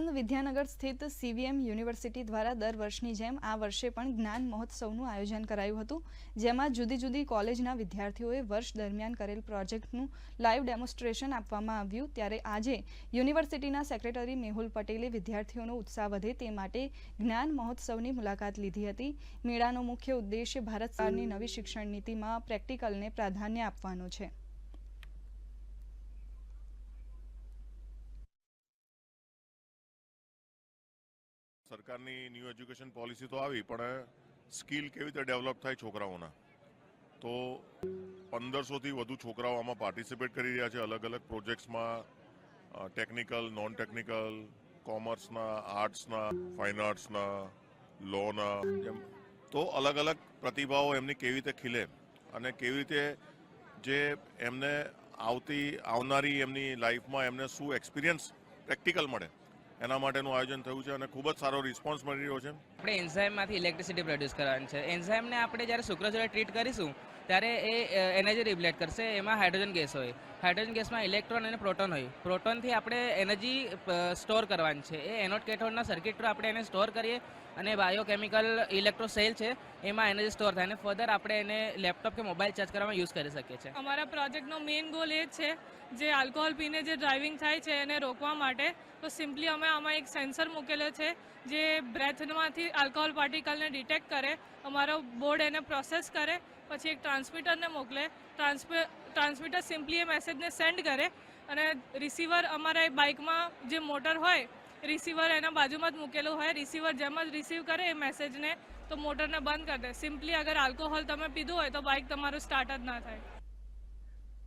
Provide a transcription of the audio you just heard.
આણંદ વિદ્યાનગર સ્થિત CVM university દ્વારા દર વર્ષની જેમ આ વર્ષે પણ જ્ઞાન મહોત્સવનું આયોજન કરાયું હતું, જેમાં જુદી જુદી કોલેજના વિદ્યાર્થીઓએ વર્ષ દરમિયાન કરેલ પ્રોજેક્ટનું લાઈવ ડેમોન્સ્ટ્રેશન આપવામાં આવ્યું। ત્યારે આજે યુનિવર્સિટીના સેક્રેટરી મેહુલ પટેલે વિદ્યાર્થીઓનો ઉત્સાહ વધે તે માટે જ્ઞાન મહોત્સવની મુલાકાત લીધી હતી। મેળાનો મુખ્ય ઉદ્દેશ્ય ભારત સરકારની નવી શિક્ષણ નીતિમાં પ્રેક્ટિકલને પ્રાધાન્ય આપવાનો છે। સરકારની ન્યૂ એજ્યુકેશન પોલિસી તો આવી, પણ સ્કિલ કેવી રીતે ડેવલપ થાય છોકરાઓના, તો 1500થી વધુ છોકરાઓ આમાં પાર્ટિસિપેટ કરી રહ્યા છે। અલગ અલગ પ્રોજેક્ટ્સમાં ટેકનિકલ, નોન ટેકનિકલ, કોમર્સના, આર્ટ્સના, ફાઇન આર્ટ્સના, લોના, તો અલગ અલગ પ્રતિભાઓ એમની કેવી રીતે ખીલે અને કેવી રીતે જે એમને આવનારી એમની લાઈફમાં એમને શું એક્સપિરિયન્સ પ્રેક્ટિકલ મળે એના માટેનું આયોજન થયું છે અને ખૂબ જ સારો રિસ્પોન્સ મળી રહ્યો છે। આપણે એન્ઝાઇમમાંથી ઇલેક્ટ્રિસિટી પ્રોડ્યુસ કરવાની છે। એન્ઝાઇમને આપણે જ્યારે શુક્ર જોડે ટ્રીટ કરીશું ત્યારે એ એનર્જી રિફ્લેક્ટ કરશે। એમાં હાઇડ્રોજન ગેસ હોય, હાઇડ્રોજન ગેસમાં ઇલેક્ટ્રોન અને પ્રોટોન હોય। પ્રોટોનથી આપણે એનર્જી સ્ટોર કરવાની છે। એ એનોડ કેથોડના સર્કિટ થ્રુ આપણે એને સ્ટોર કરીએ અને બાયોકેમિકલ ઇલેક્ટ્રો સેલ છે એમાં એનર્જી સ્ટોર થાય અને ફર્ધર આપણે એને લેપટોપ કે મોબાઈલ ચાર્જ કરવામાં યુઝ કરી શકીએ છીએ। અમારા પ્રોજેક્ટનો મેઇન ગોલ એ છે જે આલ્કોહોલ પીને જે ડ્રાઇવિંગ થાય છે એને રોકવા માટે। તો સિમ્પલી અમે આમાં એક સેન્સર મૂકેલો છે જે બ્રેથમાંથી આલ્કોહોલ પાર્ટિકલને ડિટેક્ટ કરે, અમારો બોર્ડ એને પ્રોસેસ કરે, પછી એક ટ્રાન્સમીટરને મોકલે। ટ્રાન્સમીટર સિમ્પલી એ મેસેજને સેન્ડ કરે અને રિસીવર અમારા એ બાઇકમાં જે મોટર હોય, રિસીવર એના બાજુમાં જ મૂકેલું હોય। રિસીવર જેમ જ રિસીવ કરે એ મેસેજને તો મોટરને બંધ કરી દે। સિમ્પલી અગર આલ્કોહોલ તમે પીધું હોય તો બાઇક તમારું સ્ટાર્ટ જ ના થાય।